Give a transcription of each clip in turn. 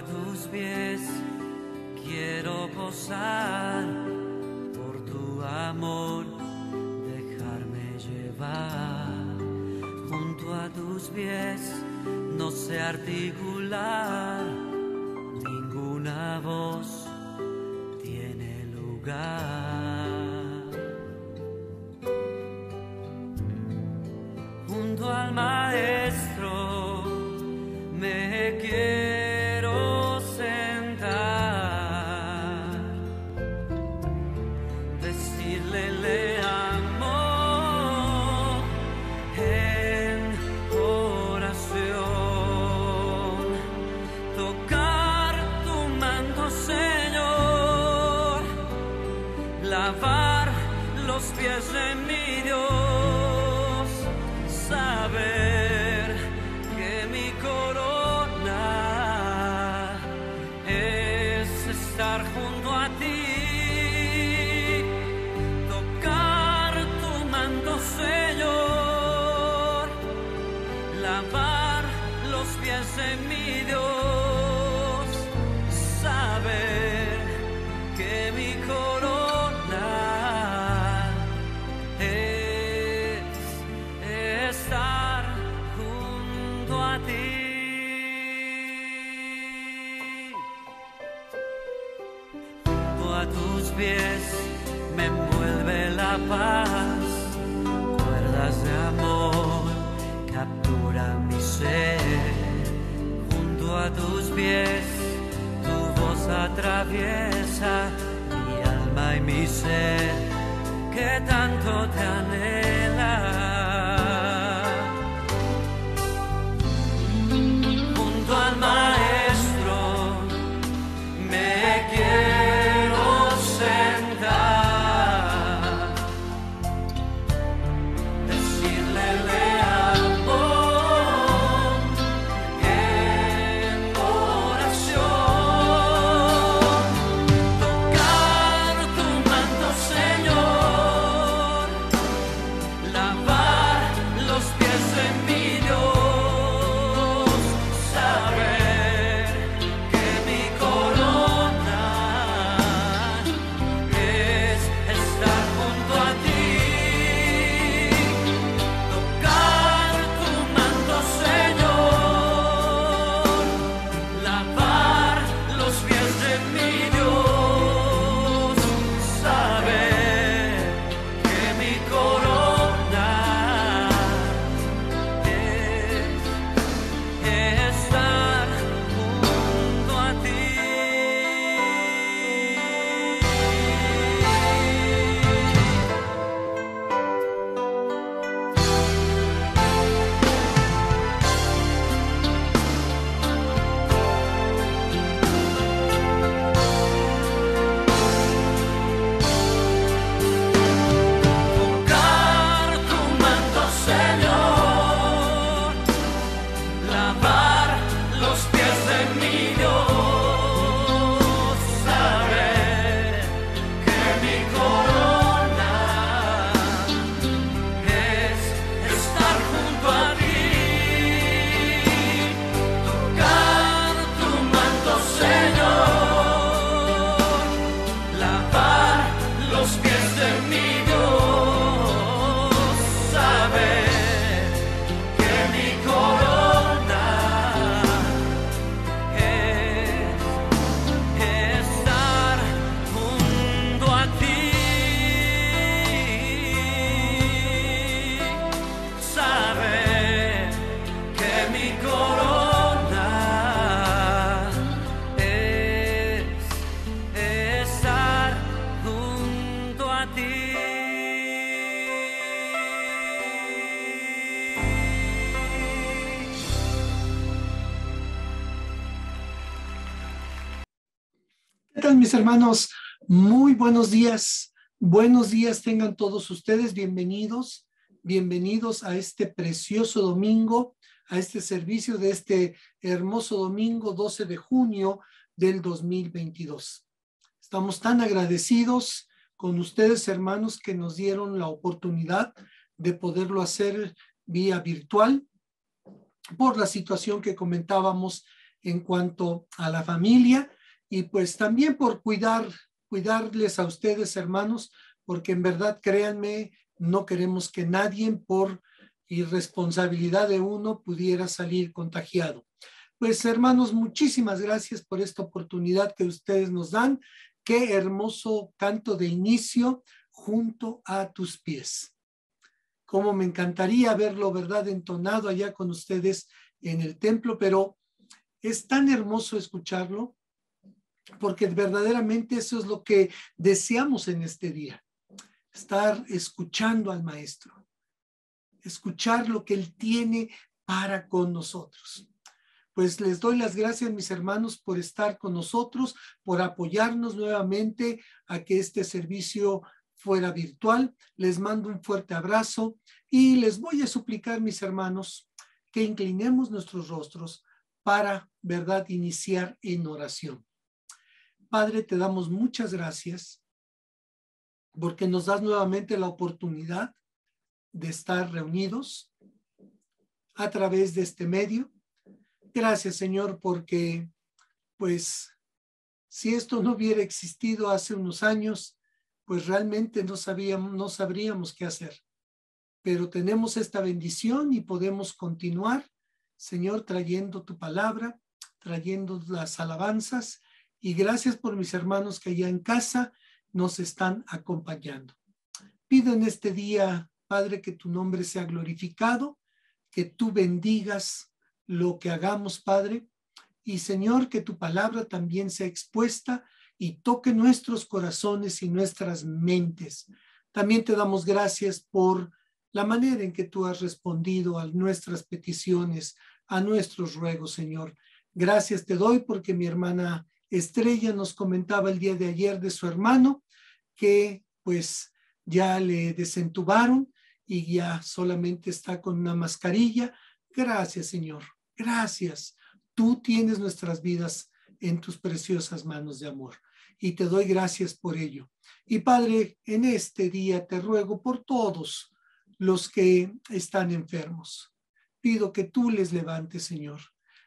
a tus pies quiero posar, por tu amor dejarme llevar. Junto a tus pies no sé articular, ninguna voz tiene lugar. Junto al Maestro me quiero sentar, decirle le amo en oración, tocar tu manto, Señor, lavar los pies de mi Dios, saber que mi corona es estar junto a ti, tocar tu manto, Señor, lavar los pies de mi Dios, saber que mi corona es estar junto a ti. Junto a tus pies me envuelve la paz, cuerdas de amor capturan mi ser. Junto a tus pies tu voz atraviesa mi alma y mi ser, que tanto te anhela. Junto al Maestro me quiero sentar, decirle le amo en oración, tocar tu manto, Señor, lavar los pies de mi Dios, saber que mi corona es estar junto a ti, tocar tu manto, Señor, lavar los pies de mi Dios, saber que mi corona es estar junto a ti. Tocar tu manto, Señor, lavar los pies de mi Dios, saber que mi corona es estar junto a ti, tocar tu manto, Señor, lavar los pies de mi Dios, saber que mi corona es estar junto a ti, saber que mi corona es estar junto a ti. ¿Qué tal, mis hermanos? Muy buenos días. Buenos días tengan todos ustedes. Bienvenidos a este precioso domingo, a este servicio de este hermoso domingo 12 de junio del 2022. Estamos tan agradecidos con ustedes, hermanos, que nos dieron la oportunidad de poderlo hacer vía virtual por la situación que comentábamos en cuanto a la familia y pues también por cuidarles a ustedes, hermanos, porque en verdad, créanme, no queremos que nadie por irresponsabilidad de uno pudiera salir contagiado. Pues hermanos, muchísimas gracias por esta oportunidad que ustedes nos dan. Qué hermoso canto de inicio, junto a tus pies. Cómo me encantaría verlo, ¿verdad?, entonado allá con ustedes en el templo, pero es tan hermoso escucharlo, porque verdaderamente eso es lo que deseamos en este día, estar escuchando al Maestro, escuchar lo que Él tiene para con nosotros. Pues les doy las gracias, mis hermanos, por estar con nosotros, por apoyarnos nuevamente a que este servicio fuera virtual. Les mando un fuerte abrazo y les voy a suplicar, mis hermanos, que inclinemos nuestros rostros para, ¿verdad?, iniciar en oración. Padre, te damos muchas gracias porque nos das nuevamente la oportunidad de estar reunidos a través de este medio. Gracias, Señor, porque pues si esto no hubiera existido hace unos años, pues realmente no sabríamos qué hacer. Pero tenemos esta bendición y podemos continuar, Señor, trayendo tu palabra, trayendo las alabanzas, y gracias por mis hermanos que allá en casa nos están acompañando. Pido en este día, Padre, que tu nombre sea glorificado, que tú bendigas lo que hagamos, Padre, y Señor, que tu palabra también sea expuesta y toque nuestros corazones y nuestras mentes. También te damos gracias por la manera en que tú has respondido a nuestras peticiones, a nuestros ruegos, Señor. Gracias te doy porque mi hermana Estrella nos comentaba el día de ayer de su hermano que pues ya le desentubaron y ya solamente está con una mascarilla. Gracias, Señor. Gracias. Tú tienes nuestras vidas en tus preciosas manos de amor y te doy gracias por ello. Y Padre, en este día te ruego por todos los que están enfermos. Pido que tú les levantes, Señor.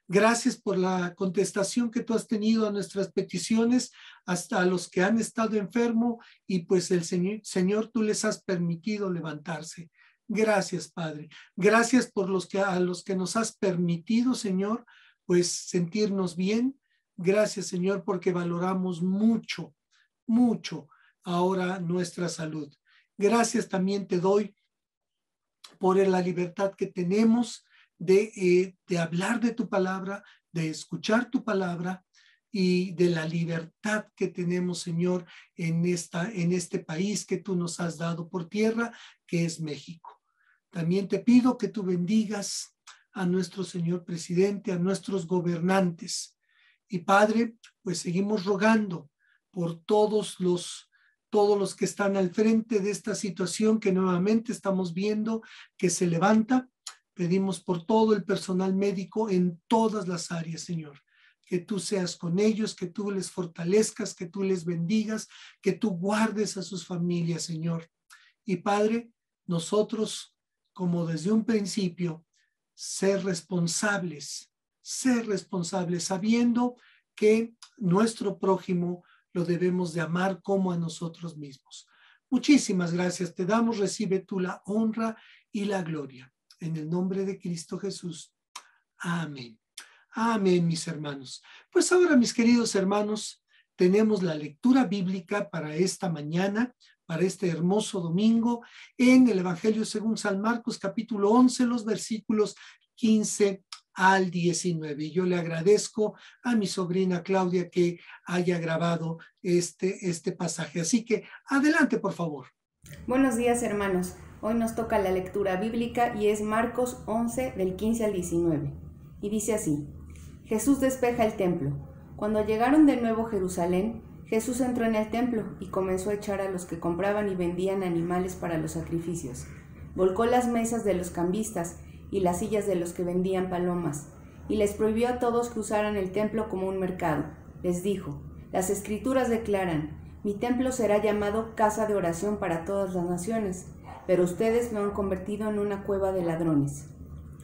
Gracias por la contestación que tú has tenido a nuestras peticiones, hasta a los que han estado enfermos y pues el Señor, tú les has permitido levantarse. Gracias, Padre. Gracias por a los que nos has permitido, Señor, pues sentirnos bien. Gracias, Señor, porque valoramos mucho, mucho ahora nuestra salud. Gracias también te doy por la libertad que tenemos de hablar de tu palabra, de escuchar tu palabra y de la libertad que tenemos, Señor, en este país que tú nos has dado por tierra, que es México. También te pido que tú bendigas a nuestro señor presidente, a nuestros gobernantes. Y Padre, pues seguimos rogando por todos los que están al frente de esta situación que nuevamente estamos viendo que se levanta. Pedimos por todo el personal médico en todas las áreas, Señor. Que tú seas con ellos, que tú les fortalezcas, que tú les bendigas, que tú guardes a sus familias, Señor. Y Padre, nosotros, como desde un principio, ser responsables, sabiendo que nuestro prójimo lo debemos de amar como a nosotros mismos. Muchísimas gracias te damos, recibe tú la honra y la gloria. En el nombre de Cristo Jesús. Amén. Amén, mis hermanos. Pues ahora, mis queridos hermanos, tenemos la lectura bíblica para esta mañana, para este hermoso domingo, en el Evangelio según San Marcos, capítulo 11, los versículos 15 al 19. Y yo le agradezco a mi sobrina Claudia que haya grabado este pasaje. Así que adelante, por favor. Buenos días, hermanos. Hoy nos toca la lectura bíblica y es Marcos 11, del 15 al 19. Y dice así: Jesús despeja el templo. Cuando llegaron de nuevo a Jerusalén, Jesús entró en el templo y comenzó a echar a los que compraban y vendían animales para los sacrificios. Volcó las mesas de los cambistas y las sillas de los que vendían palomas, y les prohibió a todos que usaran el templo como un mercado. Les dijo: Las Escrituras declaran: Mi templo será llamado casa de oración para todas las naciones, pero ustedes lo han convertido en una cueva de ladrones.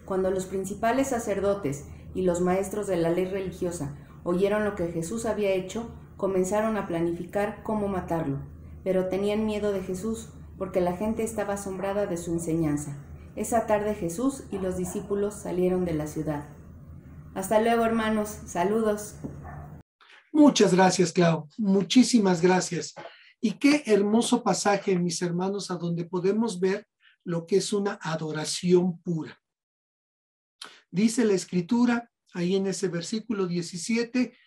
Cuando los principales sacerdotes y los maestros de la ley religiosa oyeron lo que Jesús había hecho, comenzaron a planificar cómo matarlo, pero tenían miedo de Jesús porque la gente estaba asombrada de su enseñanza. Esa tarde Jesús y los discípulos salieron de la ciudad. Hasta luego, hermanos. Saludos. Muchas gracias, Clau. Muchísimas gracias. Y qué hermoso pasaje, mis hermanos, a donde podemos ver lo que es una adoración pura. Dice la Escritura, ahí en ese versículo 17,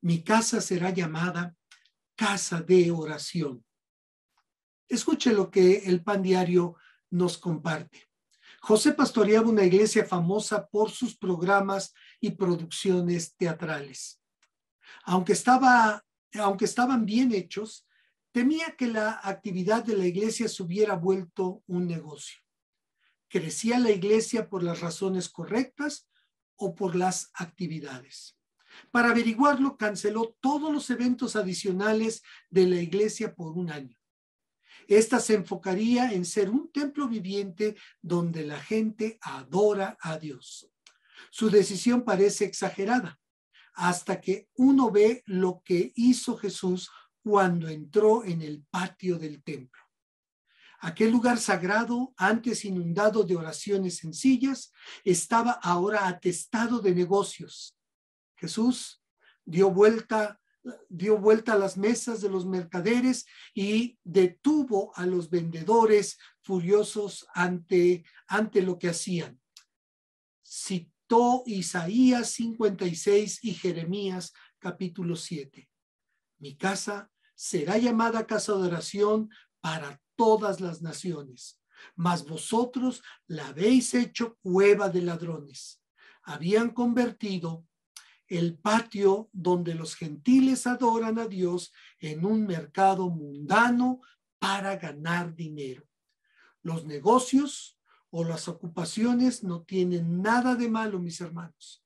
mi casa será llamada casa de oración. Escuche lo que el Pan Diario nos comparte. José pastoreaba una iglesia famosa por sus programas y producciones teatrales. Aunque estaban bien hechos, temía que la actividad de la iglesia se hubiera vuelto un negocio. ¿Crecía la iglesia por las razones correctas o por las actividades? Para averiguarlo, canceló todos los eventos adicionales de la iglesia por un año. Esta se enfocaría en ser un templo viviente donde la gente adora a Dios. Su decisión parece exagerada, hasta que uno ve lo que hizo Jesús cuando entró en el patio del templo. Aquel lugar sagrado, antes inundado de oraciones sencillas, estaba ahora atestado de negocios. Jesús dio vuelta a las mesas de los mercaderes y detuvo a los vendedores furiosos ante lo que hacían. Citó Isaías 56 y Jeremías capítulo 7. Mi casa será llamada casa de oración para todas las naciones, mas vosotros la habéis hecho cueva de ladrones. Habían convertido el patio donde los gentiles adoran a Dios en un mercado mundano para ganar dinero. Los negocios o las ocupaciones no tienen nada de malo, mis hermanos,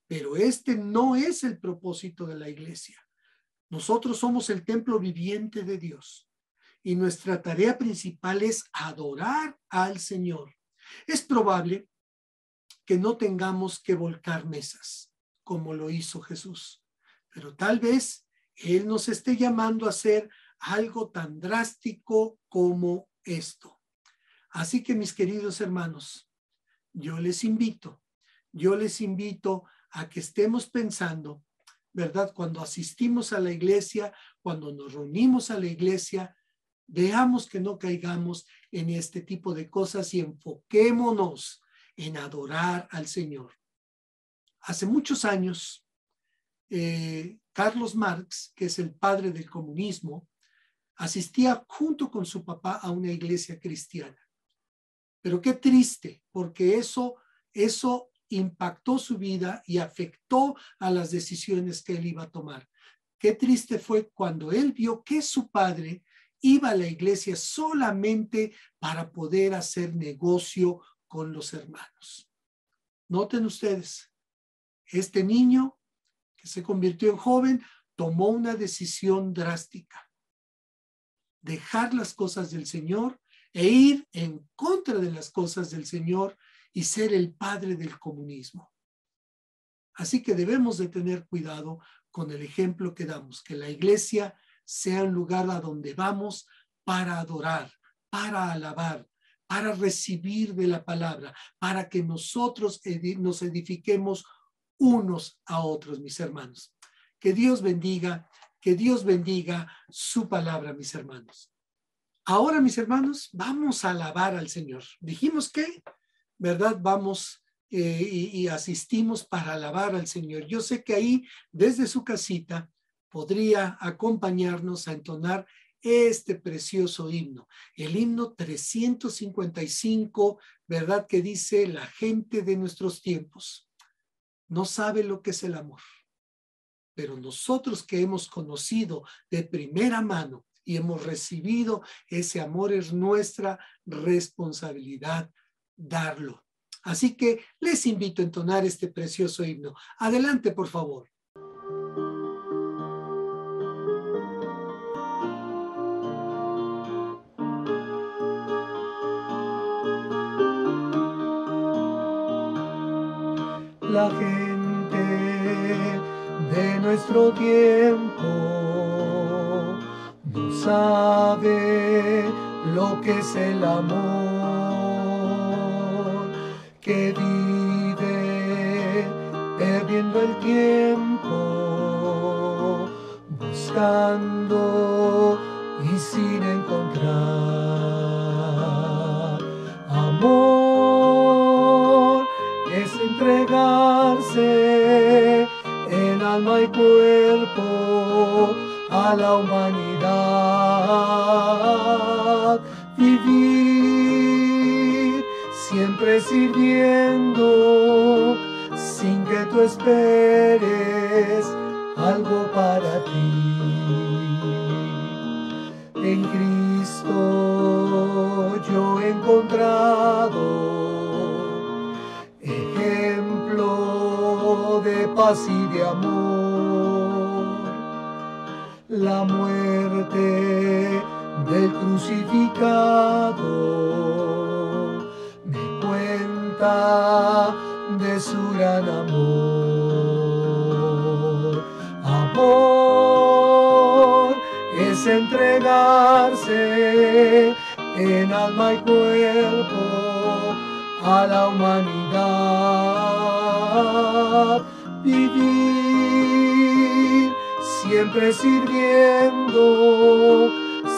pero este no es el propósito de la iglesia. Nosotros somos el templo viviente de Dios y nuestra tarea principal es adorar al Señor. Es probable que no tengamos que volcar mesas, como lo hizo Jesús, pero tal vez Él nos esté llamando a hacer algo tan drástico como esto. Así que, mis queridos hermanos, yo les invito a que estemos pensando, ¿verdad? Cuando asistimos a la iglesia, cuando nos reunimos a la iglesia, veamos que no caigamos en este tipo de cosas y enfoquémonos en adorar al Señor. Hace muchos años, Carlos Marx, que es el padre del comunismo, asistía junto con su papá a una iglesia cristiana. Pero qué triste, porque eso impactó su vida y afectó a las decisiones que él iba a tomar. Qué triste fue cuando él vio que su padre iba a la iglesia solamente para poder hacer negocio con los hermanos. Noten ustedes, este niño que se convirtió en joven tomó una decisión drástica: dejar las cosas del Señor e ir en contra de las cosas del Señor y ser el padre del comunismo. Así que debemos de tener cuidado con el ejemplo que damos, que la iglesia sea un lugar a donde vamos para adorar, para alabar, para recibir de la palabra, para que nosotros nos edifiquemos unos a otros, mis hermanos. Que Dios bendiga su palabra, mis hermanos. Ahora, mis hermanos, vamos a alabar al Señor. Dijimos que, ¿verdad? Vamos y asistimos para alabar al Señor. Yo sé que ahí, desde su casita, podría acompañarnos a entonar este precioso himno, el himno 355, ¿verdad? Que dice: la gente de nuestros tiempos no sabe lo que es el amor, pero nosotros que hemos conocido de primera mano y hemos recibido ese amor, es nuestra responsabilidad darlo. Así que les invito a entonar este precioso himno. Adelante, por favor. La gente de nuestro tiempo no sabe lo que es el amor, que vive perdiendo el tiempo, buscando y sin encontrar. Amor es entregarse en alma y cuerpo a la humanidad, vivir siempre sirviendo sin que tú esperes algo para ti. En Cristo yo he encontrado ejemplo de paz y de amor. La muerte del crucificado me cuenta de su gran amor. Amor es entregarse en alma y cuerpo a la humanidad, vivir siempre sirviendo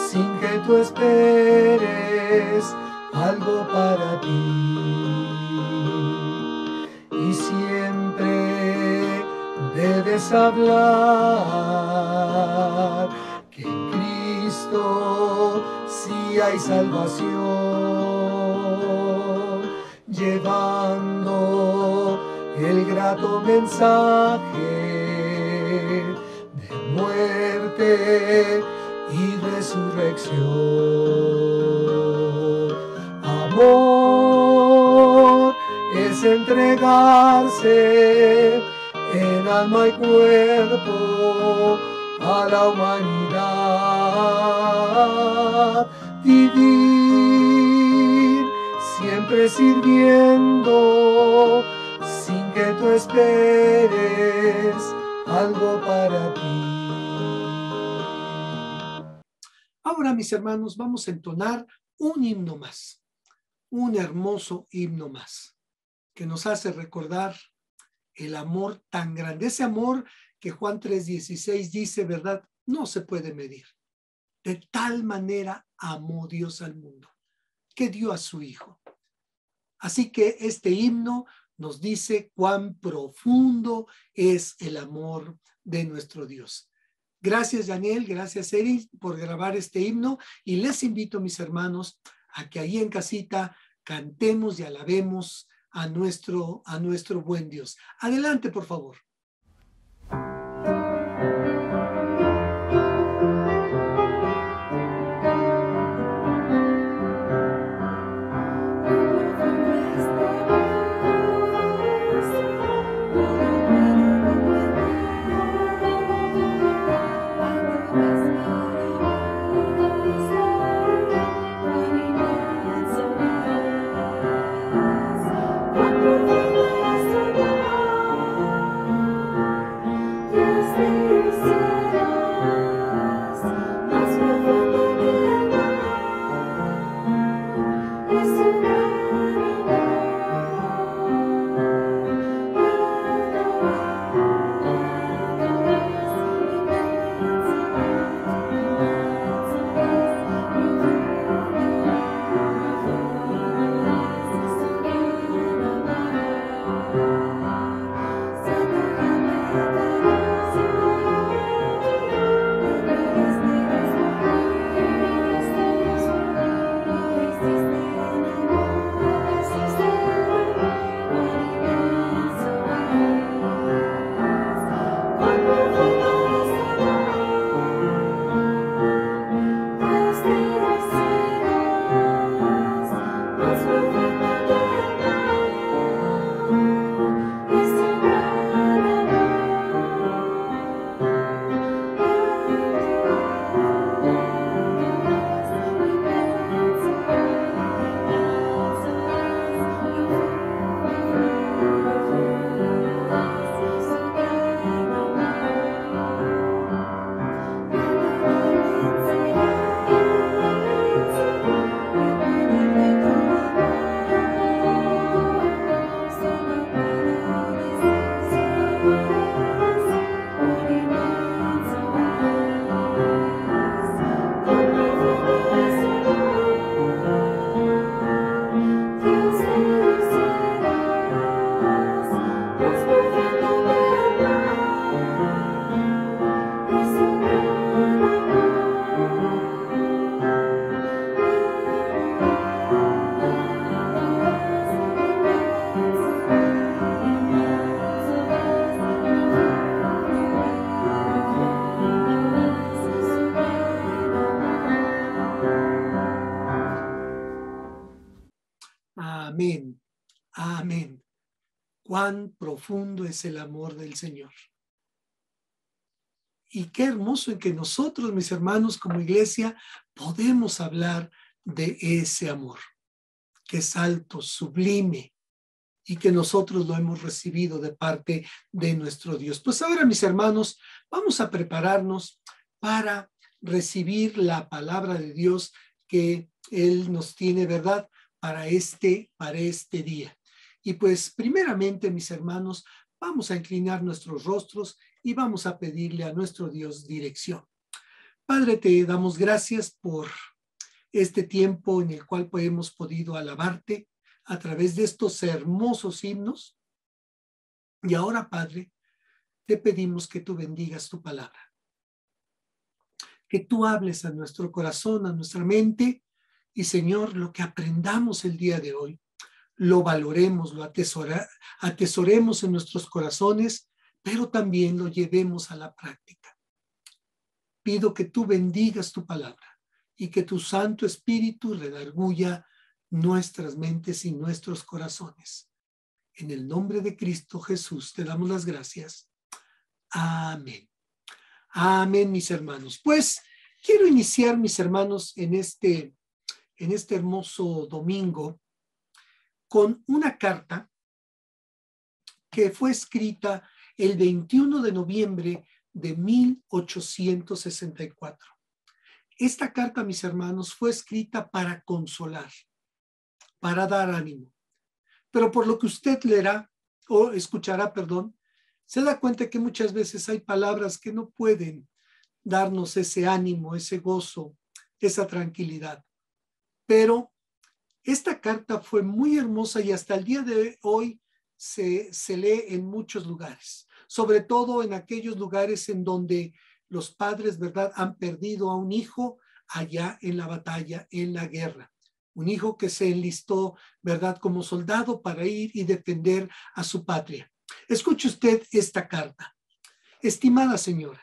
sin que tú esperes algo para ti. Y siempre debes hablar que en Cristo sí hay salvación, llevando el grato mensaje de muerte y resurrección. Amor es entregarse en alma y cuerpo a la humanidad, vivir siempre sirviendo sin que tú esperes algo para ti. Ahora, mis hermanos, vamos a entonar un himno más, un hermoso himno más, que nos hace recordar el amor tan grande, ese amor que Juan 3:16 dice, ¿verdad? No se puede medir. De tal manera amó Dios al mundo, que dio a su Hijo. Así que este himno nos dice cuán profundo es el amor de nuestro Dios. Gracias, Daniel, gracias, Eri, por grabar este himno, y les invito, mis hermanos, a que ahí en casita cantemos y alabemos a nuestro buen Dios. Adelante, por favor. cuán profundo es el amor del Señor. Y qué hermoso en que nosotros, mis hermanos, como iglesia, podemos hablar de ese amor, que es alto, sublime, y que nosotros lo hemos recibido de parte de nuestro Dios. Pues ahora, mis hermanos, vamos a prepararnos para recibir la palabra de Dios que Él nos tiene, ¿verdad?, para este día. Y pues, primeramente, mis hermanos, vamos a inclinar nuestros rostros y vamos a pedirle a nuestro Dios dirección. Padre, te damos gracias por este tiempo en el cual hemos podido alabarte a través de estos hermosos himnos. Y ahora, Padre, te pedimos que tú bendigas tu palabra, que tú hables a nuestro corazón, a nuestra mente, y Señor, lo que aprendamos el día de hoy, lo valoremos, lo atesoremos en nuestros corazones, pero también lo llevemos a la práctica. Pido que tú bendigas tu palabra y que tu Santo Espíritu redarguya nuestras mentes y nuestros corazones. En el nombre de Cristo Jesús te damos las gracias. Amén. Amén, mis hermanos. Pues quiero iniciar, mis hermanos, en este hermoso domingo con una carta que fue escrita el 21 de noviembre de 1864. Esta carta, mis hermanos, fue escrita para consolar, para dar ánimo. Pero por lo que usted leerá o escuchará, se da cuenta que muchas veces hay palabras que no pueden darnos ese ánimo, ese gozo, esa tranquilidad. Pero esta carta fue muy hermosa y hasta el día de hoy se lee en muchos lugares, sobre todo en aquellos lugares en donde los padres, ¿verdad?, han perdido a un hijo allá en la batalla, en la guerra. Un hijo que se enlistó, ¿verdad?, como soldado para ir y defender a su patria. Escuche usted esta carta. Estimada señora,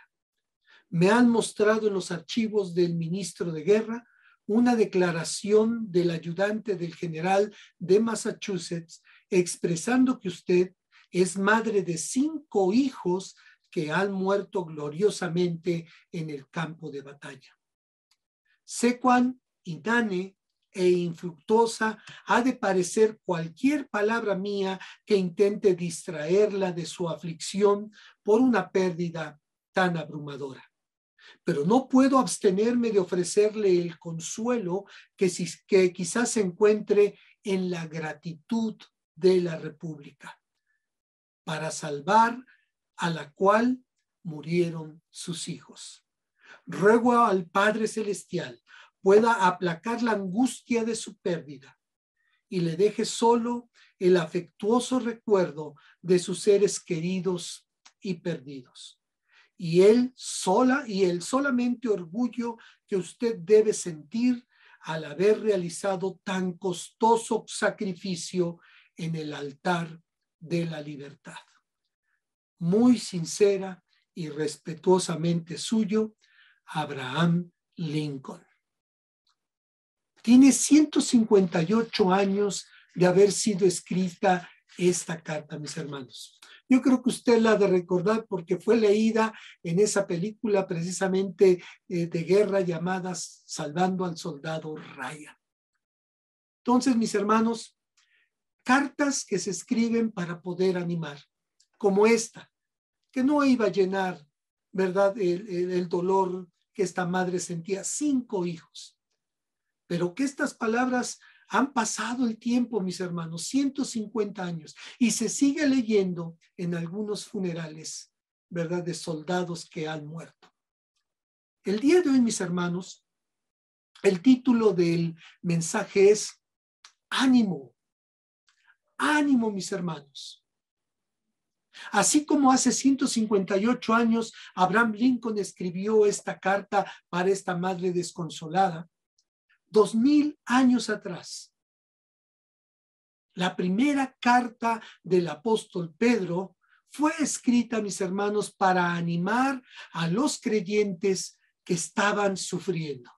me han mostrado en los archivos del ministro de guerra una declaración del ayudante del general de Massachusetts expresando que usted es madre de 5 hijos que han muerto gloriosamente en el campo de batalla. Sé cuán inane e infructuosa ha de parecer cualquier palabra mía que intente distraerla de su aflicción por una pérdida tan abrumadora. Pero no puedo abstenerme de ofrecerle el consuelo que quizás se encuentre en la gratitud de la República, para salvar a la cual murieron sus hijos. Ruego al Padre Celestial pueda aplacar la angustia de su pérdida y le deje solo el afectuoso recuerdo de sus seres queridos y perdidos. Y el solamente orgullo que usted debe sentir al haber realizado tan costoso sacrificio en el altar de la libertad. Muy sincera y respetuosamente suyo, Abraham Lincoln. Tiene 158 años de haber sido escrita esta carta, mis hermanos. Yo creo que usted la ha de recordar porque fue leída en esa película precisamente de guerra llamada Salvando al Soldado Ryan. Entonces, mis hermanos, cartas que se escriben para poder animar, como esta, que no iba a llenar, ¿verdad?, el dolor que esta madre sentía, 5 hijos. Pero que estas palabras han pasado el tiempo, mis hermanos, 150 años, y se sigue leyendo en algunos funerales, ¿verdad?, de soldados que han muerto. El día de hoy, mis hermanos, el título del mensaje es Ánimo. Ánimo, mis hermanos. Así como hace 158 años Abraham Lincoln escribió esta carta para esta madre desconsolada, 2000 años atrás, la primera carta del apóstol Pedro fue escrita, mis hermanos, para animar a los creyentes que estaban sufriendo.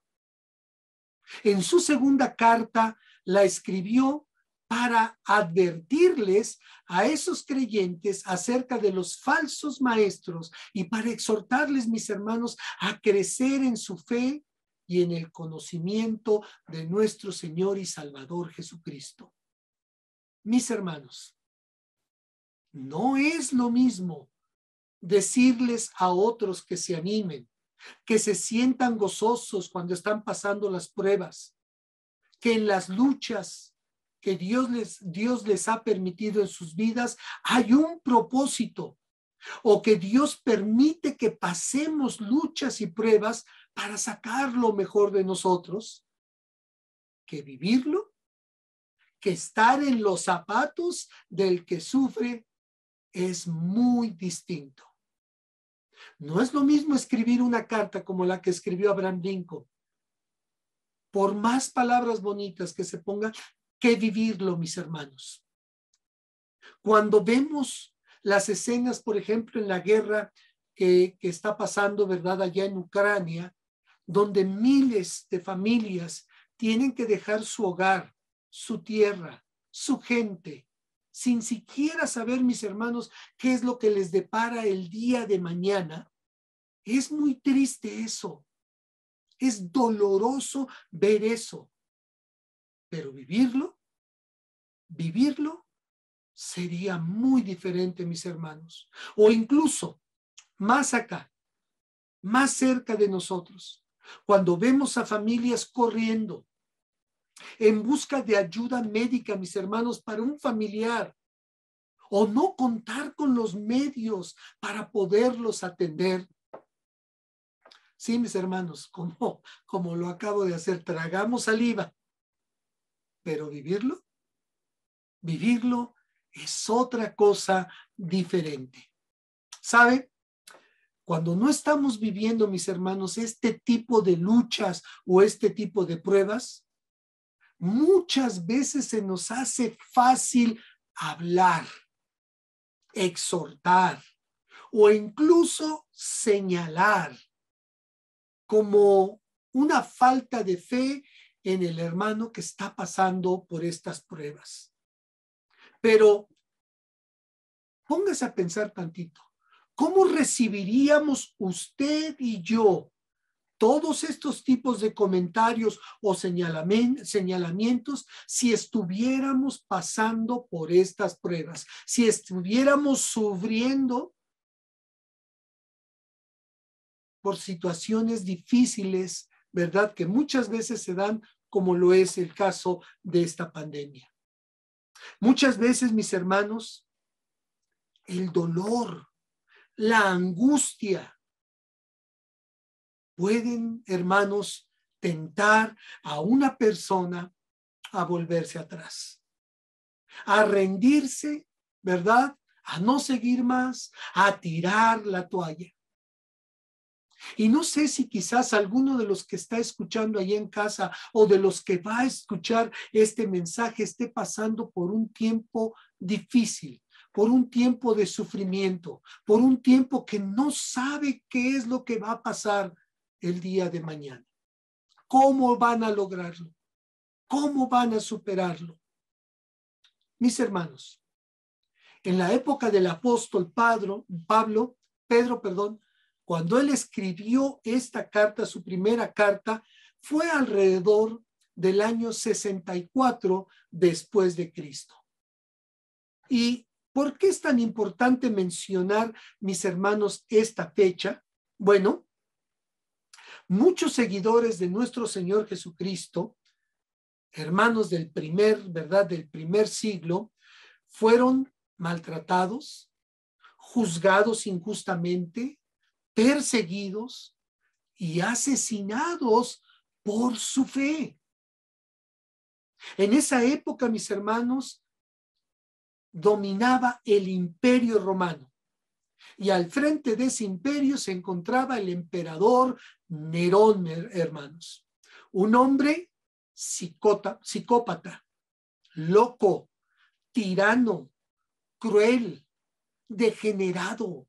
En su segunda carta la escribió para advertirles a esos creyentes acerca de los falsos maestros y para exhortarles, mis hermanos, a crecer en su fe y en el conocimiento de nuestro Señor y Salvador Jesucristo. Mis hermanos, no es lo mismo decirles a otros que se animen, que se sientan gozosos cuando están pasando las pruebas, que en las luchas que Dios les ha permitido en sus vidas hay un propósito, o que Dios permite que pasemos luchas y pruebas para sacar lo mejor de nosotros, que vivirlo, que estar en los zapatos del que sufre es muy distinto. No es lo mismo escribir una carta como la que escribió Abraham Lincoln, por más palabras bonitas que se pongan, que vivirlo, mis hermanos. Cuando vemos las escenas, por ejemplo, en la guerra que está pasando, ¿verdad?, allá en Ucrania, donde miles de familias tienen que dejar su hogar, su tierra, su gente, sin siquiera saber, mis hermanos, qué es lo que les depara el día de mañana. Es muy triste eso. Es doloroso ver eso. Pero vivirlo sería muy diferente, mis hermanos. O incluso más acá, más cerca de nosotros, cuando vemos a familias corriendo en busca de ayuda médica, mis hermanos, para un familiar, o no contar con los medios para poderlos atender. Sí, mis hermanos, como lo acabo de hacer, tragamos saliva, pero vivirlo es otra cosa diferente. ¿Sabe? Cuando no estamos viviendo, mis hermanos, este tipo de luchas o este tipo de pruebas, muchas veces se nos hace fácil hablar, exhortar o incluso señalar como una falta de fe en el hermano que está pasando por estas pruebas. Pero póngase a pensar tantito. ¿Cómo recibiríamos usted y yo todos estos tipos de comentarios o señalamientos si estuviéramos pasando por estas pruebas, si estuviéramos sufriendo por situaciones difíciles, ¿verdad? Que muchas veces se dan, como lo es el caso de esta pandemia? Muchas veces, mis hermanos, el dolor, la angustia pueden, hermanos, tentar a una persona a volverse atrás, a rendirse, ¿verdad? A no seguir más, a tirar la toalla. Y no sé si quizás alguno de los que está escuchando allá en casa o de los que va a escuchar este mensaje esté pasando por un tiempo difícil, por un tiempo de sufrimiento, por un tiempo que no sabe qué es lo que va a pasar el día de mañana. ¿Cómo van a lograrlo? ¿Cómo van a superarlo? Mis hermanos, en la época del apóstol Pedro, cuando él escribió esta carta, su primera carta, fue alrededor del año 64 después de Cristo. ¿Y por qué es tan importante mencionar, mis hermanos, esta fecha? Bueno, muchos seguidores de nuestro Señor Jesucristo, hermanos del primer siglo, fueron maltratados, juzgados injustamente, perseguidos y asesinados por su fe. En esa época, mis hermanos, dominaba el Imperio Romano y al frente de ese imperio se encontraba el emperador Nerón, hermanos, un hombre psicópata, loco, tirano, cruel, degenerado,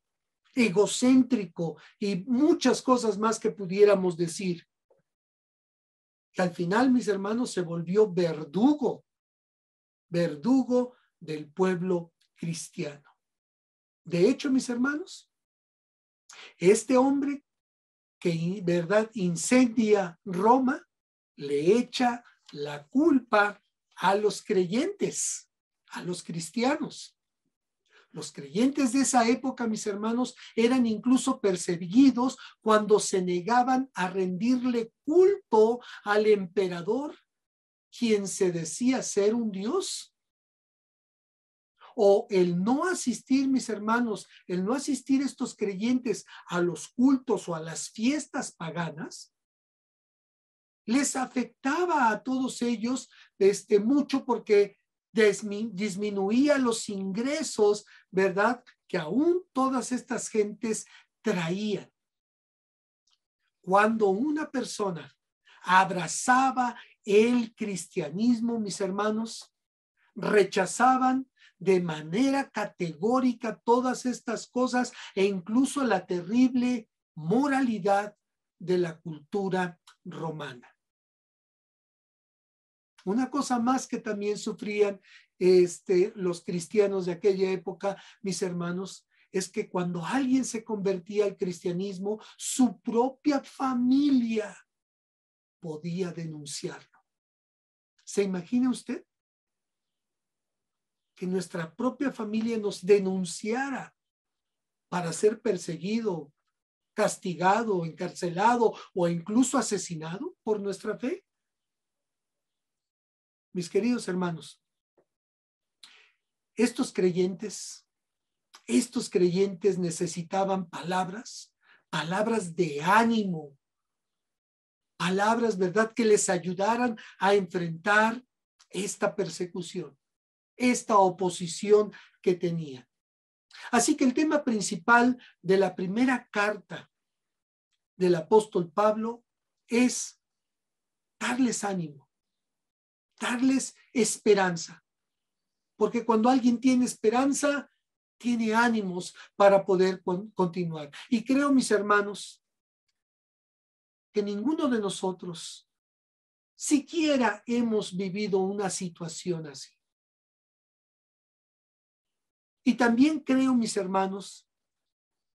egocéntrico y muchas cosas más que pudiéramos decir. Que al final, mis hermanos, se volvió verdugo verdugo del pueblo cristiano. De hecho, mis hermanos, este hombre que, ¿verdad?, incendia Roma, le echa la culpa a los creyentes, a los cristianos. Los creyentes de esa época, mis hermanos, eran incluso perseguidos cuando se negaban a rendirle culto al emperador, quien se decía ser un dios. O el no asistir, mis hermanos, el no asistir estos creyentes a los cultos o a las fiestas paganas, les afectaba a todos ellos mucho, porque disminuía los ingresos, ¿verdad?, que aún todas estas gentes traían. Cuando una persona abrazaba el cristianismo, mis hermanos, rechazaban de manera categórica todas estas cosas e incluso la terrible moralidad de la cultura romana. Una cosa más que también sufrían los cristianos de aquella época, mis hermanos, es que cuando alguien se convertía al cristianismo, su propia familia podía denunciarlo. ¿Se imagina usted? Que nuestra propia familia nos denunciara para ser perseguido, castigado, encarcelado o incluso asesinado por nuestra fe. Mis queridos hermanos, estos creyentes necesitaban palabras de ánimo, palabras, ¿verdad?, que les ayudaran a enfrentar esta persecución, esta oposición que tenían. Así que el tema principal de la primera carta del apóstol Pablo es darles ánimo, darles esperanza, porque cuando alguien tiene esperanza, tiene ánimos para poder continuar. Y creo, mis hermanos, que ninguno de nosotros siquiera hemos vivido una situación así. Y también creo, mis hermanos,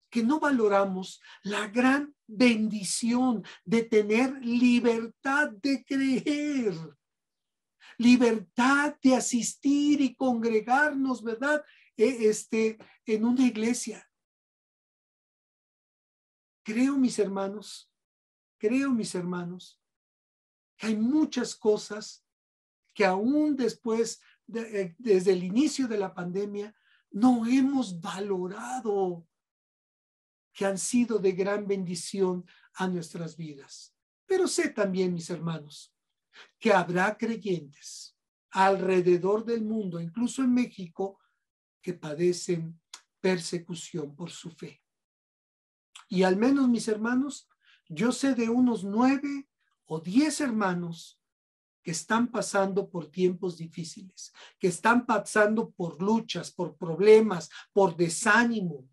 que no valoramos la gran bendición de tener libertad de creer, libertad de asistir y congregarnos, ¿verdad?, en una iglesia. Creo, mis hermanos, que hay muchas cosas que aún después, desde el inicio de la pandemia, no hemos valorado, que han sido de gran bendición a nuestras vidas. Pero sé también, mis hermanos, que habrá creyentes alrededor del mundo, incluso en México, que padecen persecución por su fe. Y al menos, mis hermanos, yo sé de unos 9 o 10 hermanos que están pasando por tiempos difíciles, que están pasando por luchas, por problemas, por desánimo.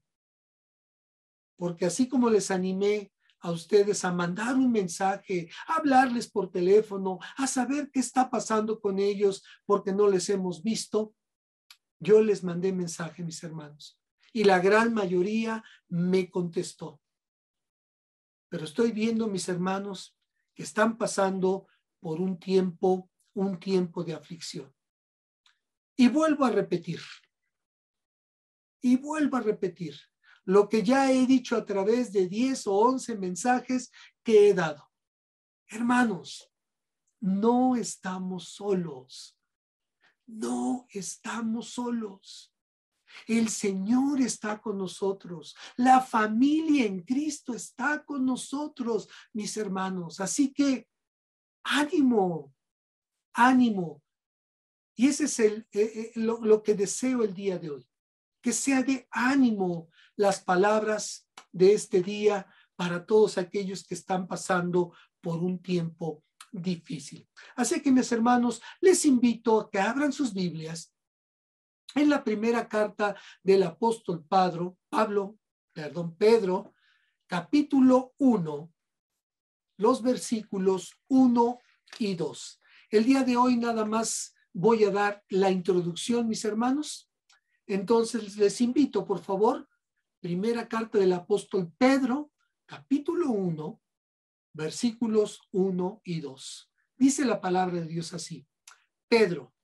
Porque así como les animé a ustedes a mandar un mensaje, a hablarles por teléfono, a saber qué está pasando con ellos porque no les hemos visto, yo les mandé mensaje, mis hermanos, y la gran mayoría me contestó. Pero estoy viendo, mis hermanos, que están pasando por un tiempo de aflicción. Y vuelvo a repetir, lo que ya he dicho a través de 10 o 11 mensajes que he dado. Hermanos, no estamos solos. No estamos solos. El Señor está con nosotros. La familia en Cristo está con nosotros, mis hermanos. Así que ánimo, ánimo. Y ese es lo que deseo el día de hoy. Que sea de ánimo las palabras de este día para todos aquellos que están pasando por un tiempo difícil. Así que, mis hermanos, les invito a que abran sus Biblias en la primera carta del apóstol Pedro, capítulo 1, los versículos 1 y 2. El día de hoy nada más voy a dar la introducción, mis hermanos. Entonces les invito, por favor, primera carta del apóstol Pedro, capítulo 1, versículos 1 y 2. Dice la palabra de Dios así: Pedro,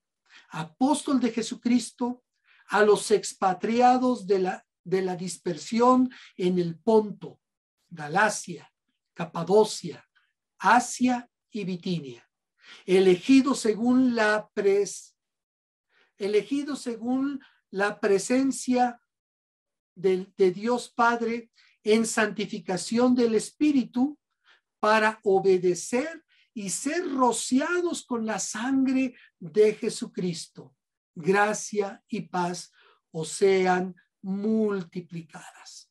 apóstol de Jesucristo, a los expatriados de la dispersión en el Ponto, Galacia, Capadocia, Asia y Bitinia, elegidos según la presencia de Dios Padre en santificación del Espíritu, para obedecer y ser rociados con la sangre de Jesucristo. Gracia y paz os sean multiplicadas.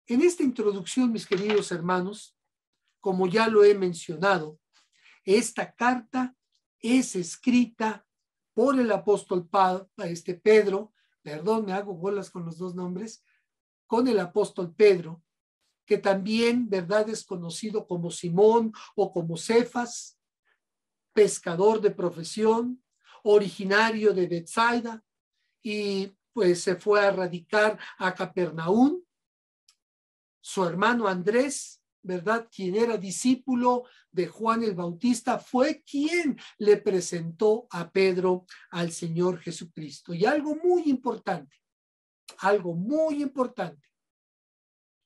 En esta introducción, mis queridos hermanos, como ya lo he mencionado, esta carta es escrita por el apóstol Pedro, perdón, me hago bolas con los dos nombres, con el apóstol Pedro, que también, ¿verdad?, es conocido como Simón o como Cefas, pescador de profesión, originario de Betsaida, y pues se fue a radicar a Capernaum. Su hermano Andrés, ¿verdad?, quien era discípulo de Juan el Bautista, fue quien le presentó a Pedro al Señor Jesucristo. Y algo muy importante,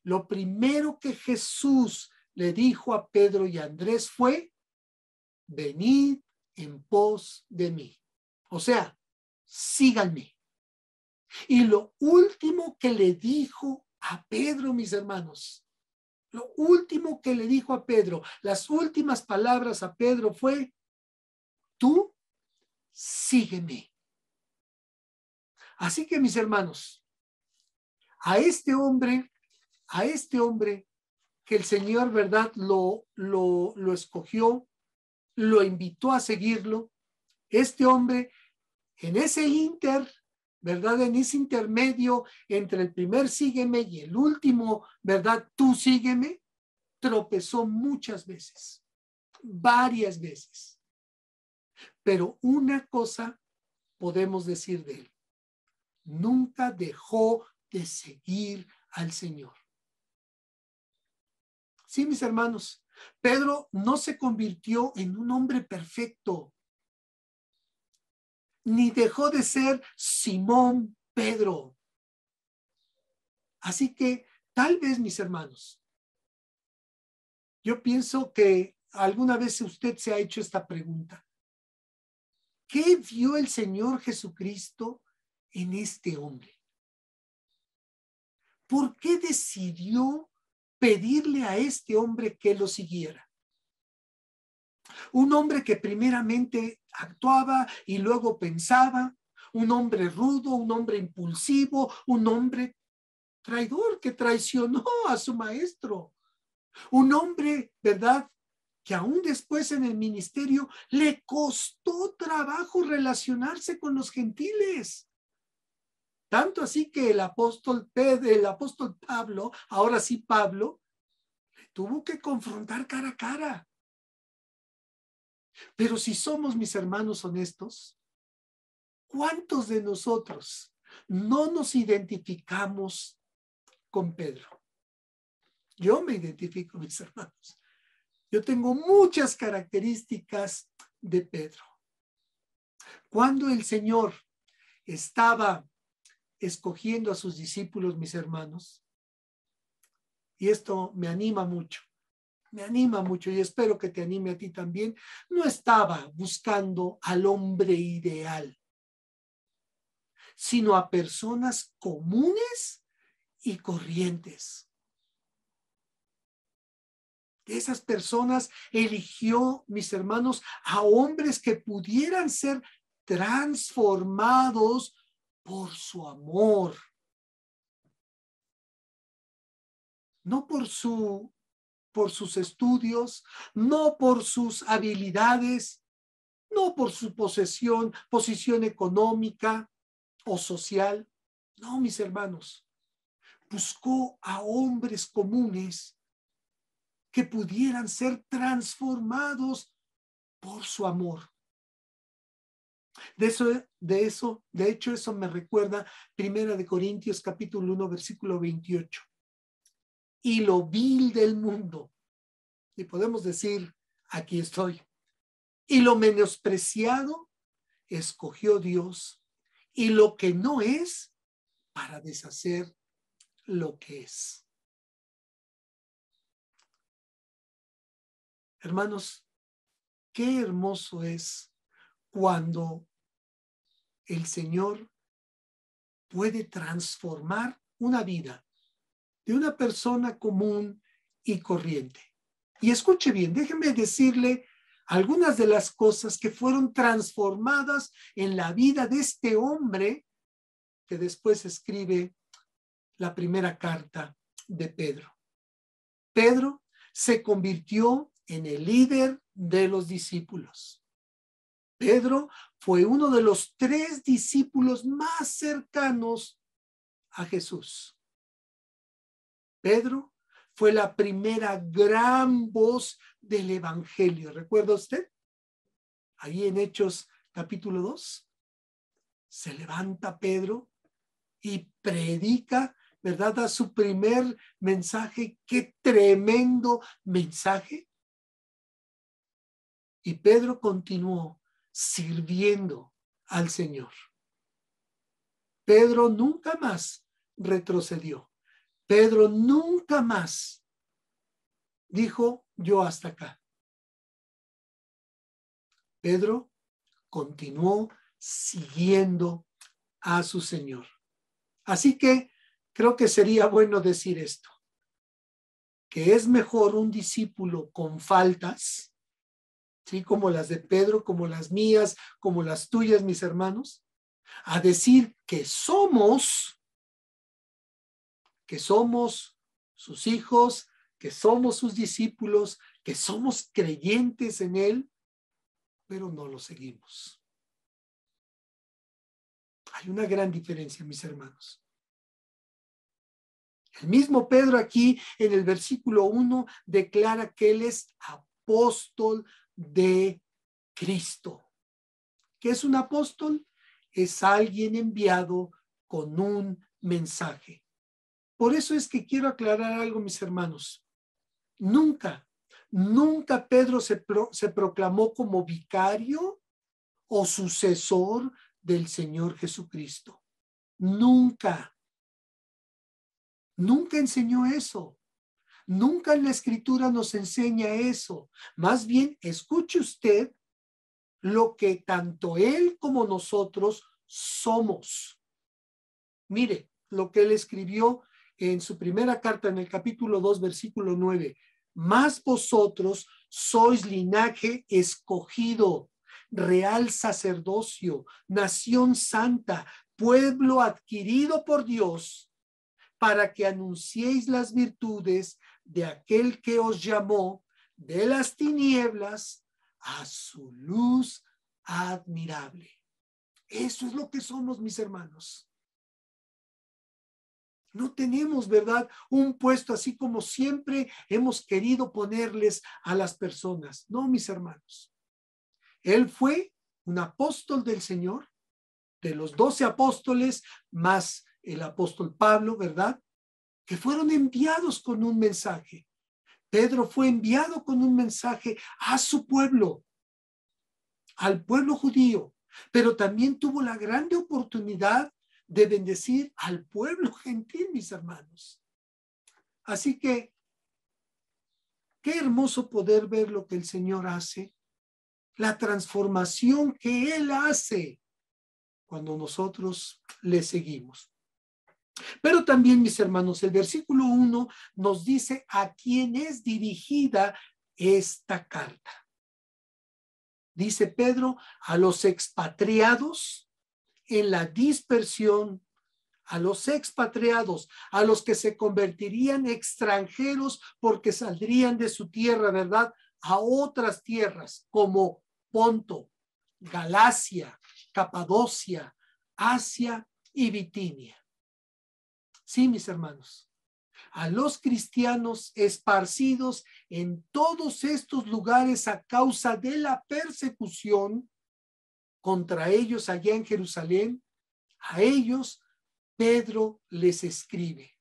lo primero que Jesús le dijo a Pedro y a Andrés fue: venid en pos de mí. O sea, síganme. Y lo último que le dijo a Pedro, mis hermanos, lo último que le dijo a Pedro, las últimas palabras a Pedro fue: tú sígueme. Así que, mis hermanos, a este hombre que el Señor, ¿verdad?, lo escogió, lo invitó a seguirlo, este hombre en ese ¿verdad?, en ese intermedio entre el primer sígueme y el último, ¿verdad?, tú sígueme, tropezó muchas veces, varias veces. Pero una cosa podemos decir de él: nunca dejó de seguir al Señor. Sí, mis hermanos, Pedro no se convirtió en un hombre perfecto, ni dejó de ser Simón Pedro. Así que tal vez, mis hermanos, yo pienso que alguna vez usted se ha hecho esta pregunta: ¿qué vio el Señor Jesucristo en este hombre? ¿Por qué decidió pedirle a este hombre que lo siguiera? Un hombre que primeramente actuaba y luego pensaba, un hombre rudo, un hombre impulsivo, un hombre traidor que traicionó a su maestro, un hombre, ¿verdad?, que aún después en el ministerio le costó trabajo relacionarse con los gentiles. Tanto así que el apóstol Pablo, ahora sí Pablo, tuvo que confrontar cara a cara. Pero si somos, mis hermanos, honestos, ¿cuántos de nosotros no nos identificamos con Pedro? Yo me identifico, mis hermanos. Yo tengo muchas características de Pedro. Cuando el Señor estaba escogiendo a sus discípulos, mis hermanos, y esto me anima mucho y espero que te anime a ti también, no estaba buscando al hombre ideal, sino a personas comunes y corrientes. De esas personas eligió, mis hermanos, a hombres que pudieran ser transformados por su amor, no por sus estudios, no por sus habilidades, no por su posición económica o social. No, mis hermanos, buscó a hombres comunes que pudieran ser transformados por su amor. De hecho, eso me recuerda 1 Corintios capítulo 1, versículo 28. Y lo vil del mundo, y podemos decir, aquí estoy, y lo menospreciado escogió Dios, y lo que no es, para deshacer lo que es. Hermanos, qué hermoso es cuando el Señor puede transformar una vida de una persona común y corriente. Y escuche bien, déjeme decirle algunas de las cosas que fueron transformadas en la vida de este hombre que después escribe la primera carta de Pedro. Pedro se convirtió en el líder de los discípulos. Pedro fue uno de los 3 discípulos más cercanos a Jesús. Pedro fue la primera gran voz del evangelio. ¿Recuerda usted? Ahí en Hechos capítulo 2, se levanta Pedro y predica, ¿verdad? Da su primer mensaje. ¡Qué tremendo mensaje! Y Pedro continuó sirviendo al Señor. Pedro nunca más retrocedió. Pedro nunca más dijo, yo hasta acá. Pedro continuó siguiendo a su Señor. Así que creo que sería bueno decir esto, que es mejor un discípulo con faltas, ¿sí? Como las de Pedro, como las mías, como las tuyas, mis hermanos, a decir que somos sus hijos, que somos sus discípulos, que somos creyentes en Él, pero no lo seguimos. Hay una gran diferencia, mis hermanos. El mismo Pedro aquí en el versículo 1 declara que él es apóstol de Cristo. ¿Qué es un apóstol? Es alguien enviado con un mensaje. Por eso es que quiero aclarar algo, mis hermanos. Nunca Pedro se proclamó como vicario o sucesor del Señor Jesucristo. Nunca enseñó eso. Nunca en la Escritura nos enseña eso. Más bien, escuche usted lo que tanto él como nosotros somos. Mire lo que él escribió en su primera carta en el capítulo 2, versículo 9. Mas vosotros sois linaje escogido, real sacerdocio, nación santa, pueblo adquirido por Dios, para que anunciéis las virtudes de aquel que os llamó de las tinieblas a su luz admirable. Eso es lo que somos, mis hermanos. No tenemos, ¿verdad?, un puesto así como siempre hemos querido ponerles a las personas. No, mis hermanos. Él fue un apóstol del Señor, de los 12 apóstoles, más el apóstol Pablo, ¿verdad?, que fueron enviados con un mensaje. Pedro fue enviado con un mensaje a su pueblo, al pueblo judío, pero también tuvo la grande oportunidad de bendecir al pueblo gentil, mis hermanos. Así que, qué hermoso poder ver lo que el Señor hace, la transformación que Él hace cuando nosotros le seguimos. Pero también, mis hermanos, el versículo 1 nos dice a quién es dirigida esta carta. Dice Pedro, a los expatriados en la dispersión, a los expatriados, a los que se convertirían extranjeros porque saldrían de su tierra, ¿verdad?, a otras tierras como Ponto, Galacia, Capadocia, Asia y Bitinia. Sí, mis hermanos, a los cristianos esparcidos en todos estos lugares a causa de la persecución contra ellos allá en Jerusalén, a ellos Pedro les escribe.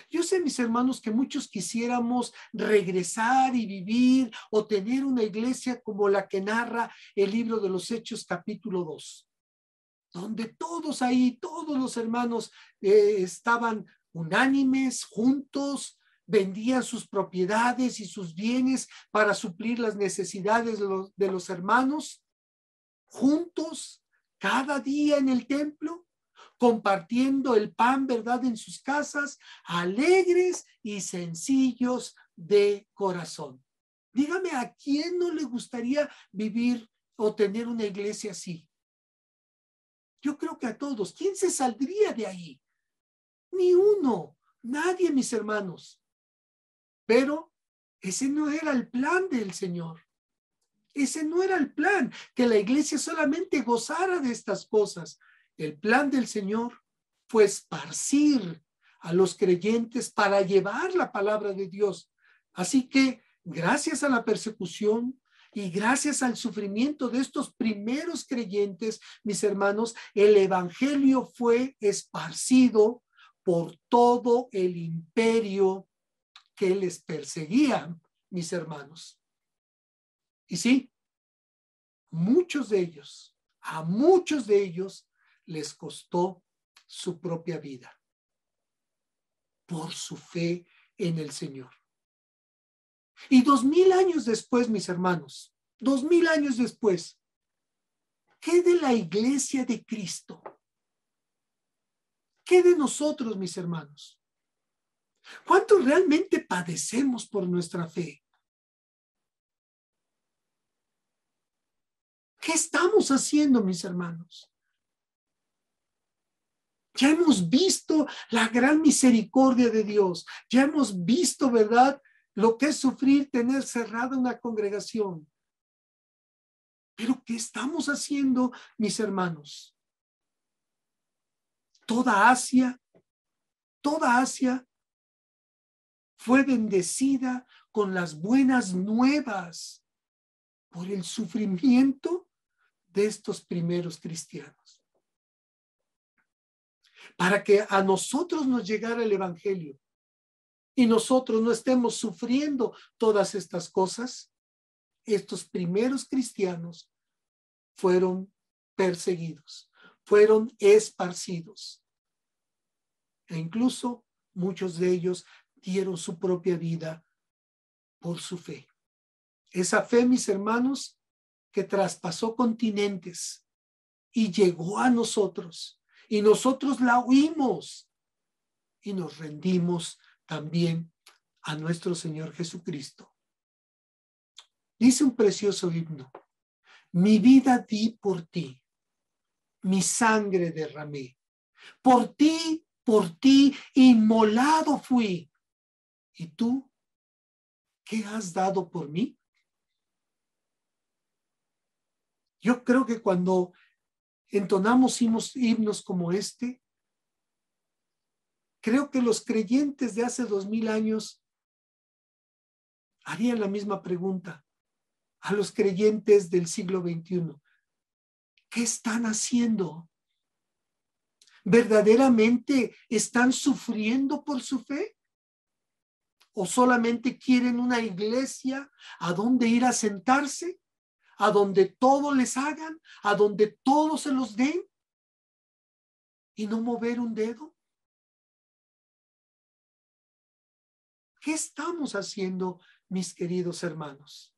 Yo sé, mis hermanos, que muchos quisiéramos regresar y vivir o tener una iglesia como la que narra el libro de los Hechos capítulo 2, donde todos ahí, todos los hermanos estaban unánimes, juntos, vendían sus propiedades y sus bienes para suplir las necesidades de los hermanos, juntos, cada día en el templo, compartiendo el pan, ¿verdad?, en sus casas, alegres y sencillos de corazón. Dígame, ¿a quién no le gustaría vivir o tener una iglesia así? Yo creo que a todos. ¿Quién se saldría de ahí? Ni uno, nadie, mis hermanos. Pero ese no era el plan del Señor. Ese no era el plan, que la iglesia solamente gozara de estas cosas. El plan del Señor fue esparcir a los creyentes para llevar la palabra de Dios. Así que, gracias a la persecución y gracias al sufrimiento de estos primeros creyentes, mis hermanos, el evangelio fue esparcido por todo el imperio que les perseguía, mis hermanos. Y sí, a muchos de ellos les costó su propia vida por su fe en el Señor. Y 2000 años después, mis hermanos, 2000 años después, ¿qué de la iglesia de Cristo? ¿Qué de nosotros, mis hermanos? ¿Cuánto realmente padecemos por nuestra fe? ¿Qué estamos haciendo, mis hermanos? Ya hemos visto la gran misericordia de Dios. Ya hemos visto, ¿verdad?, lo que es sufrir, tener cerrada una congregación. Pero ¿qué estamos haciendo, mis hermanos? Toda Asia fue bendecida con las buenas nuevas por el sufrimiento de estos primeros cristianos. Para que a nosotros nos llegara el evangelio y nosotros no estemos sufriendo todas estas cosas, estos primeros cristianos fueron perseguidos, fueron esparcidos. E incluso muchos de ellos dieron su propia vida por su fe. Esa fe, mis hermanos, que traspasó continentes y llegó a nosotros, y nosotros la oímos y nos rendimos también a nuestro Señor Jesucristo. Dice un precioso himno: mi vida di por ti, mi sangre derramé, por ti inmolado fui. ¿Y tú qué has dado por mí? Yo creo que cuando entonamos himnos como este, creo que los creyentes de hace 2000 años harían la misma pregunta a los creyentes del siglo XXI. ¿Qué están haciendo? ¿Verdaderamente están sufriendo por su fe? ¿O solamente quieren una iglesia a donde ir a sentarse? ¿A donde todo les hagan? ¿A donde todo se los den? ¿Y no mover un dedo? ¿Qué estamos haciendo, mis queridos hermanos?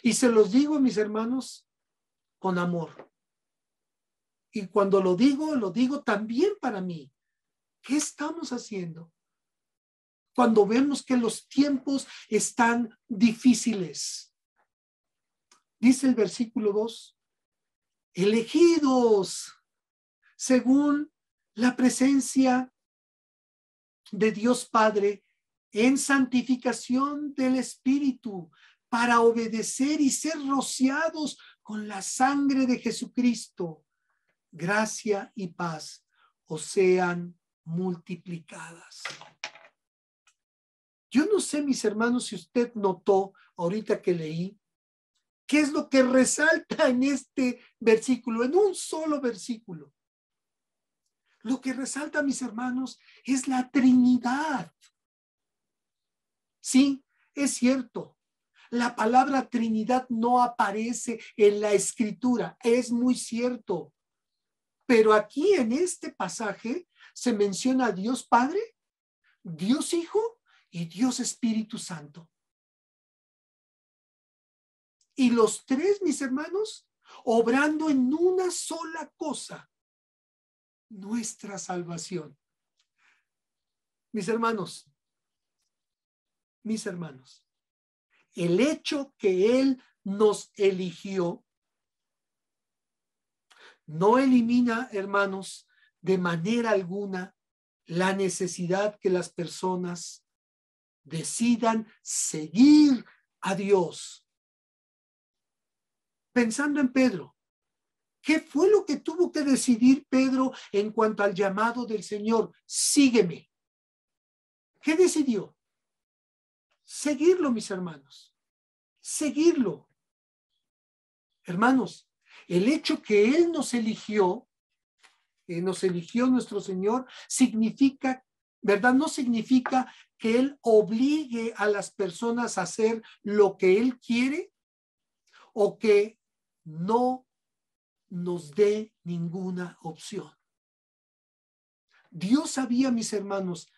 Y se los digo, mis hermanos, con amor. Y cuando lo digo también para mí. ¿Qué estamos haciendo? Cuando vemos que los tiempos están difíciles. Dice el versículo 2, elegidos según la presencia de Dios Padre en santificación del Espíritu, para obedecer y ser rociados con la sangre de Jesucristo. Gracia y paz os sean multiplicadas. Yo no sé, mis hermanos, si usted notó ahorita que leí, ¿qué es lo que resalta en este versículo, en un solo versículo? Lo que resalta, mis hermanos, es la Trinidad. Sí, es cierto. La palabra Trinidad no aparece en la Escritura, es muy cierto. Pero aquí en este pasaje se menciona a Dios Padre, Dios Hijo y Dios Espíritu Santo. Y los tres, mis hermanos, obrando en una sola cosa, nuestra salvación. Mis hermanos, el hecho que Él nos eligió no elimina, hermanos, de manera alguna la necesidad que las personas decidan seguir a Dios. Pensando en Pedro, ¿qué fue lo que tuvo que decidir Pedro en cuanto al llamado del Señor? Sígueme. ¿Qué decidió? Seguirlo, mis hermanos. Seguirlo. Hermanos, el hecho que Él nos eligió nuestro Señor, significa, ¿verdad? No significa que Él obligue a las personas a hacer lo que Él quiere o que no nos dé ninguna opción. Dios sabía, mis hermanos,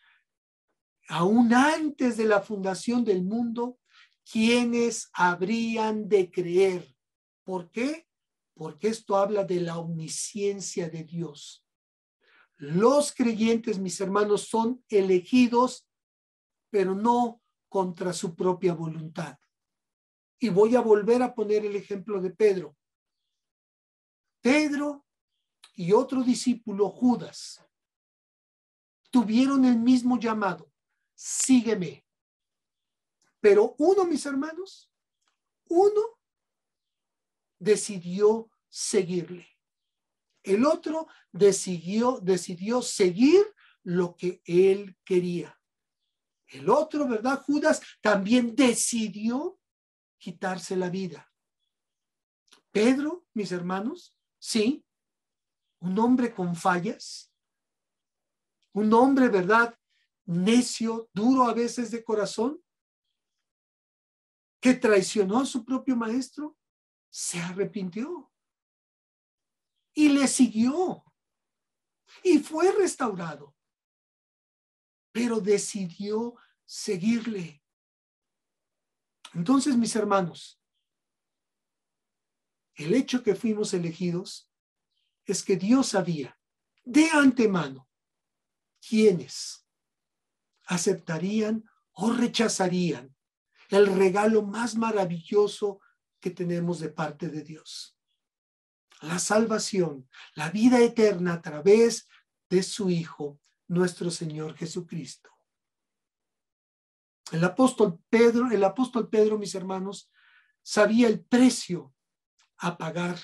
aún antes de la fundación del mundo, quiénes habrían de creer. ¿Por qué? Porque esto habla de la omnisciencia de Dios. Los creyentes, mis hermanos, son elegidos, pero no contra su propia voluntad. Y voy a volver a poner el ejemplo de Pedro. Pedro y otro discípulo, Judas, tuvieron el mismo llamado: sígueme. Pero uno, mis hermanos, decidió seguirle. El otro decidió seguir lo que él quería. El otro, ¿verdad? Judas también decidió quitarse la vida. Pedro, mis hermanos, sí, un hombre con fallas, un hombre, ¿verdad? Necio, duro a veces de corazón, que traicionó a su propio maestro, se arrepintió y le siguió y fue restaurado, pero decidió seguirle. Entonces, mis hermanos, el hecho que fuimos elegidos es que Dios sabía de antemano quiénes aceptarían o rechazarían el regalo más maravilloso que tenemos de parte de Dios: la salvación, la vida eterna a través de su Hijo, nuestro Señor Jesucristo. El apóstol Pedro, mis hermanos, sabía el precio a pagar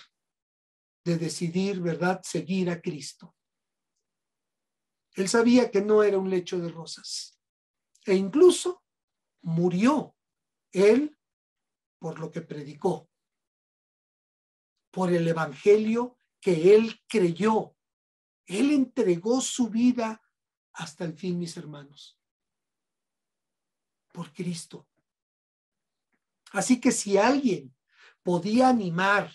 de decidir, ¿verdad?, seguir a Cristo. Él sabía que no era un lecho de rosas e incluso murió él por lo que predicó, por el evangelio que él creyó. Él entregó su vida hasta el fin, mis hermanos, por Cristo. Así que si alguien podía animar,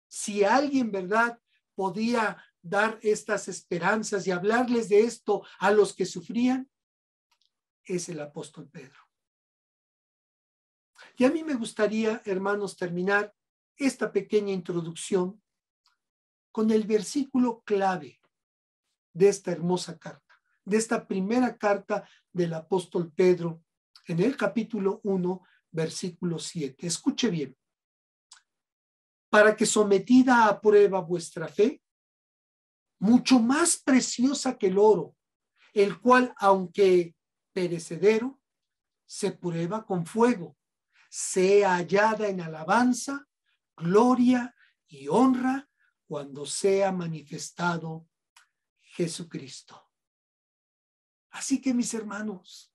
si alguien, ¿verdad?, podía dar estas esperanzas y hablarles de esto a los que sufrían, es el apóstol Pedro. Y a mí me gustaría, hermanos, terminar esta pequeña introducción con el versículo clave de esta hermosa carta, de esta primera carta del apóstol Pedro, en el capítulo 1, versículo 7. Escuche bien. Para que, sometida a prueba vuestra fe, mucho más preciosa que el oro, el cual, aunque perecedero, se prueba con fuego, sea hallada en alabanza, gloria y honra cuando sea manifestado Jesucristo. Así que mis hermanos,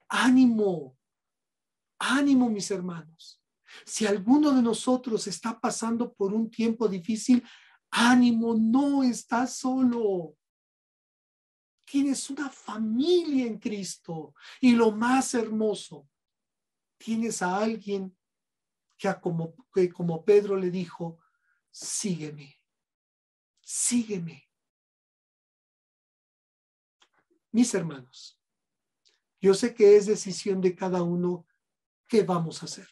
ánimo, ánimo mis hermanos. Si alguno de nosotros está pasando por un tiempo difícil, ánimo, no estás solo. Tienes una familia en Cristo y lo más hermoso, tienes a alguien que como Pedro le dijo, sígueme, sígueme. Mis hermanos, yo sé que es decisión de cada uno qué vamos a hacer.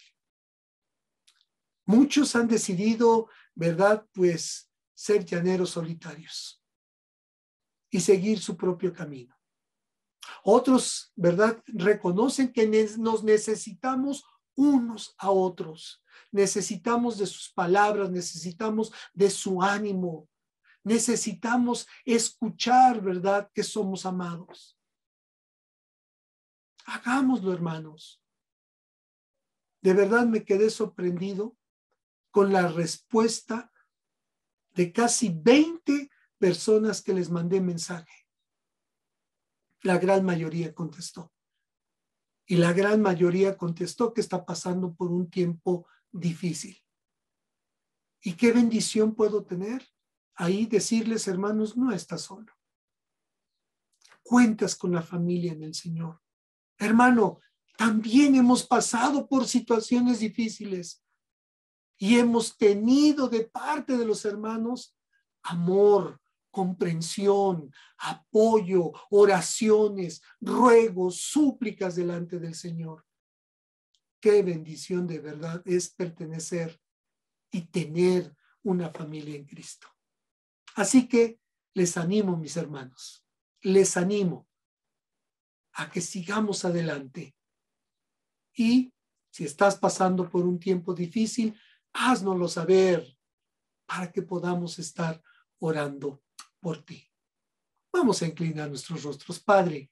Muchos han decidido, ¿verdad? Pues ser llaneros solitarios y seguir su propio camino. Otros, ¿verdad? Reconocen que nos necesitamos unos a otros. Necesitamos de sus palabras, necesitamos de su ánimo. Necesitamos escuchar, ¿verdad? Que somos amados. Hagámoslo, hermanos. De verdad me quedé sorprendido con la respuesta de casi 20 personas que les mandé mensaje. La gran mayoría contestó. Y la gran mayoría contestó que está pasando por un tiempo difícil. ¿Y qué bendición puedo tener? Ahí decirles, hermanos, no estás solo. Cuentas con la familia en el Señor. Hermano, también hemos pasado por situaciones difíciles y hemos tenido de parte de los hermanos amor, comprensión, apoyo, oraciones, ruegos, súplicas delante del Señor. Qué bendición de verdad es pertenecer y tener una familia en Cristo. Así que les animo, mis hermanos, les animo a que sigamos adelante. Y si estás pasando por un tiempo difícil, háznoslo saber para que podamos estar orando por ti. Vamos a inclinar nuestros rostros. Padre,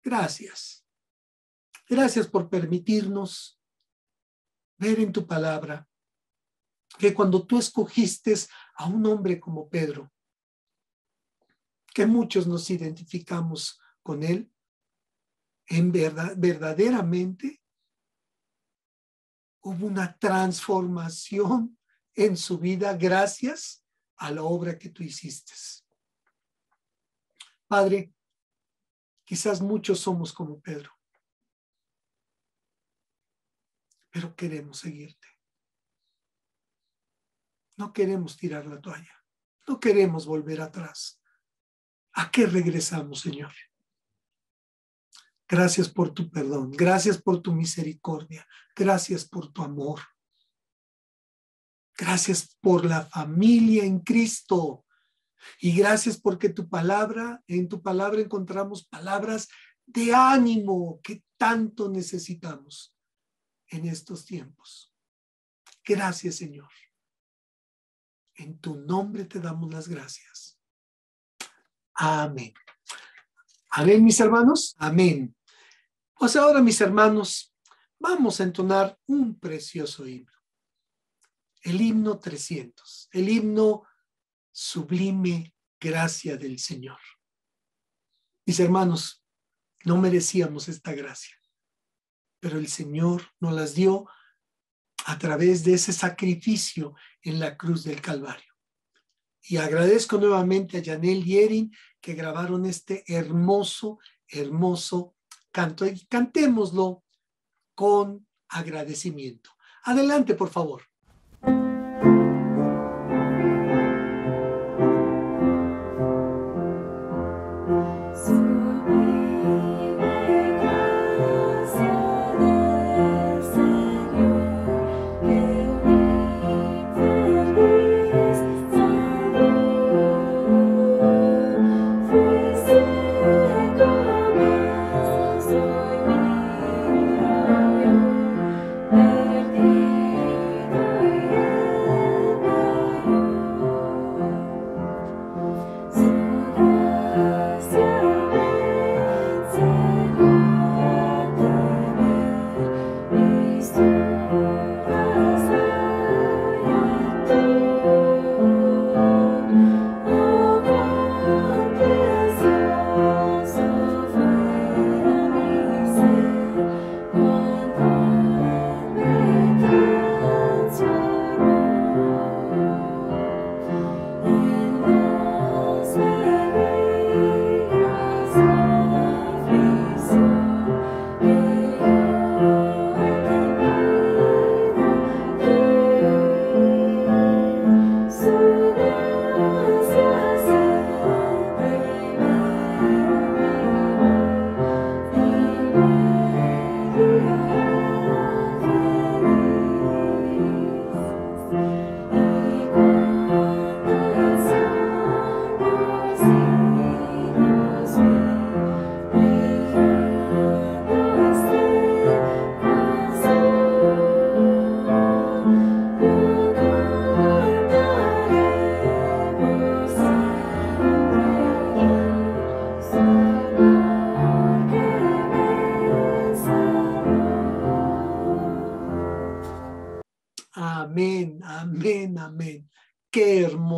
gracias. Gracias por permitirnos ver en tu palabra que cuando tú escogiste a un hombre como Pedro, que muchos nos identificamos con él, en verdad, verdaderamente hubo una transformación en su vida gracias a la obra que tú hiciste. Padre, quizás muchos somos como Pedro, pero queremos seguirte. No queremos tirar la toalla, no queremos volver atrás. ¿A qué regresamos, Señor? Gracias por tu perdón, gracias por tu misericordia, gracias por tu amor. Gracias por la familia en Cristo. Y gracias porque en tu palabra encontramos palabras de ánimo que tanto necesitamos en estos tiempos. Gracias, Señor. En tu nombre te damos las gracias. Amén. Amén, mis hermanos. Amén. Pues ahora, mis hermanos, vamos a entonar un precioso himno. El himno 300, el himno Sublime Gracia del Señor. Mis hermanos, no merecíamos esta gracia, pero el Señor nos las dio a través de ese sacrificio en la cruz del Calvario. Y agradezco nuevamente a Yanel y Erin que grabaron este hermoso canto. Y cantémoslo con agradecimiento. Adelante, por favor. Perdido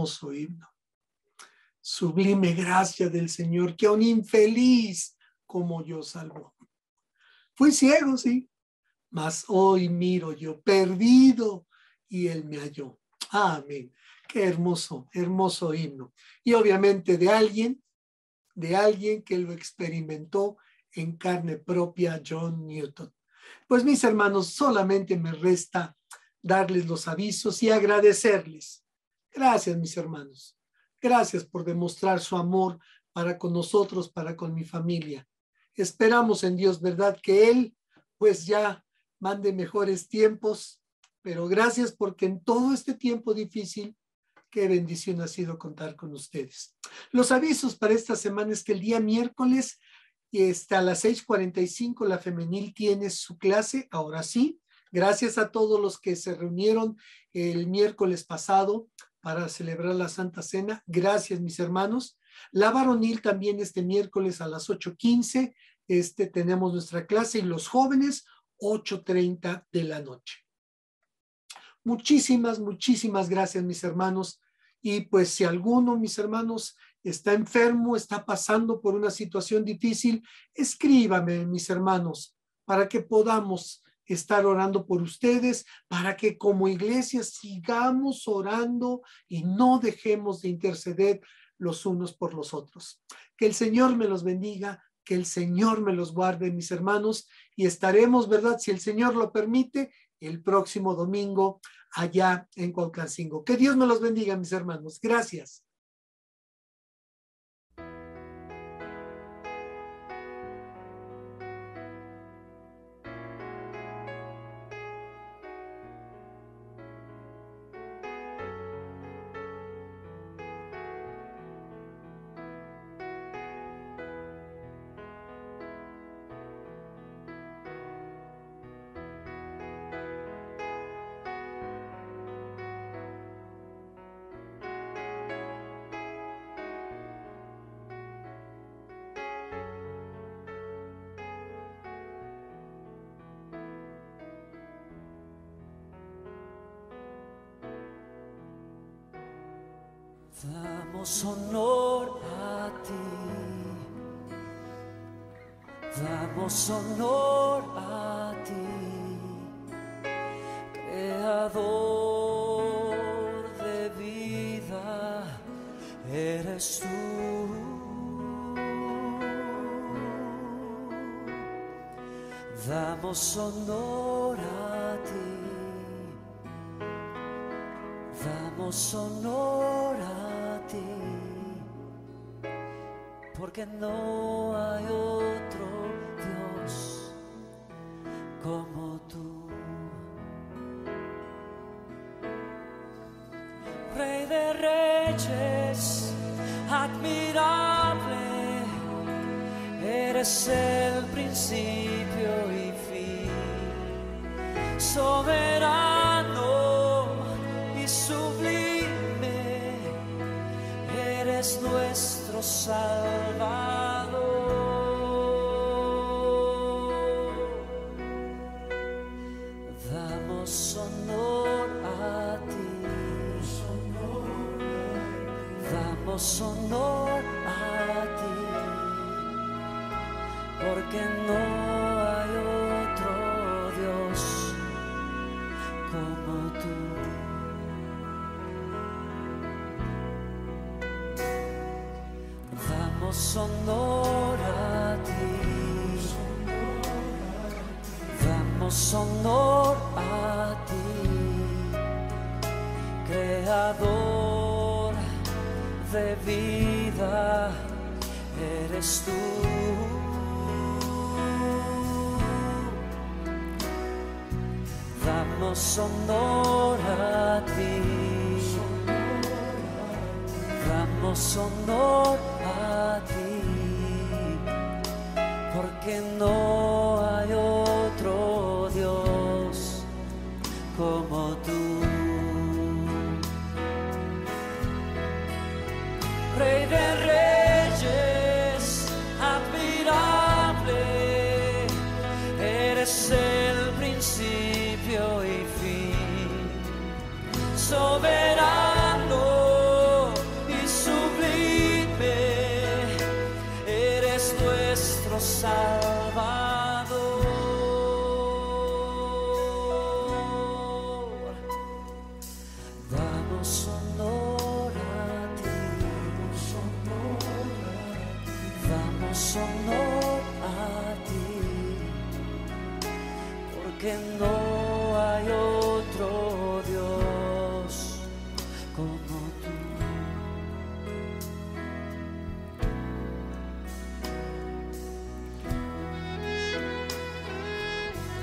hermoso himno. Sublime gracia del Señor, que a un infeliz como yo salvó. Fui ciego, sí, mas hoy miro yo, perdido, y Él me halló. Amén. Qué hermoso, hermoso himno. Y obviamente de alguien que lo experimentó en carne propia, John Newton. Pues mis hermanos, solamente me resta darles los avisos y agradecerles. Gracias, mis hermanos. Gracias por demostrar su amor para con nosotros, para con mi familia. Esperamos en Dios, ¿verdad? Que Él pues ya mande mejores tiempos, pero gracias porque en todo este tiempo difícil, qué bendición ha sido contar con ustedes. Los avisos para esta semana es que el día miércoles a las 6:45 la femenil tiene su clase, ahora sí. Gracias a todos los que se reunieron el miércoles pasado para celebrar la Santa Cena. Gracias, mis hermanos. La varonil también este miércoles a las 8:15 tenemos nuestra clase y los jóvenes 8:30 de la noche. Muchísimas gracias, mis hermanos. Y pues si alguno, mis hermanos, está enfermo, está pasando por una situación difícil, escríbame, mis hermanos, para que podamos estar orando por ustedes, para que como iglesia sigamos orando y no dejemos de interceder los unos por los otros. Que el Señor me los bendiga, que el Señor me los guarde, mis hermanos, y estaremos, ¿verdad? Si el Señor lo permite, el próximo domingo allá en Cuautlancingo. Que Dios me los bendiga, mis hermanos. Gracias. Damos honor a ti, damos honor a ti, creador de vida, eres tú. Damos honor a ti, damos honor a ti, porque no hay otro Dios como tú. Rey de reyes, admirable, eres el principio y fin, soberano y sublime, eres nuestro Salvador. Damos honor a ti, damos honor a ti, porque no hay otro Dios como tú. Damos honor a ti, damos honor a ti, creador de vida, eres tú. Damos honor a ti, damos honor a ti, porque no hay otro Dios como tú. Rey de reyes, admirable, eres el principio y fin, soberano Salvador. Damos honor a ti, damos honor a ti, porque no hay otro Dios como tú.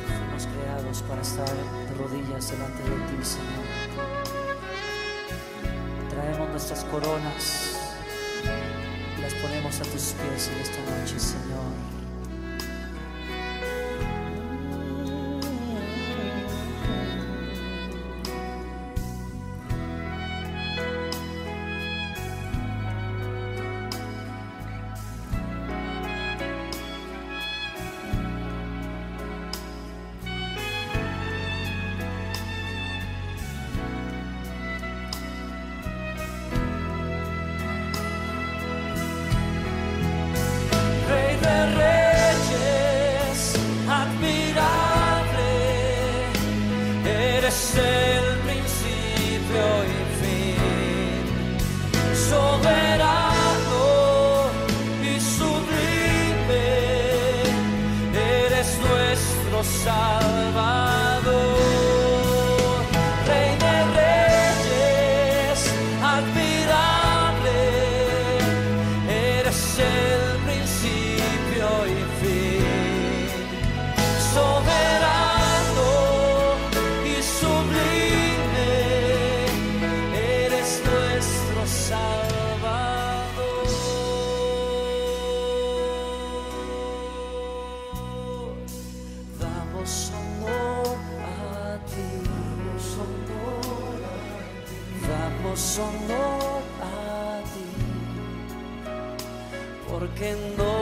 Fuimos creados para estar de rodillas delante de ti, Señor. Traemos nuestras coronas y las ponemos a tus pies en esta noche, Señor. El principio y fin, soberano y sublime, eres nuestro Salvador. Rey de reyes, admirable, eres el principio y fin, soberano. Honor a ti, porque no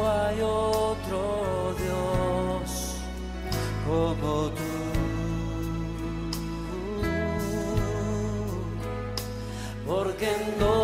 hay otro Dios como tú. Porque no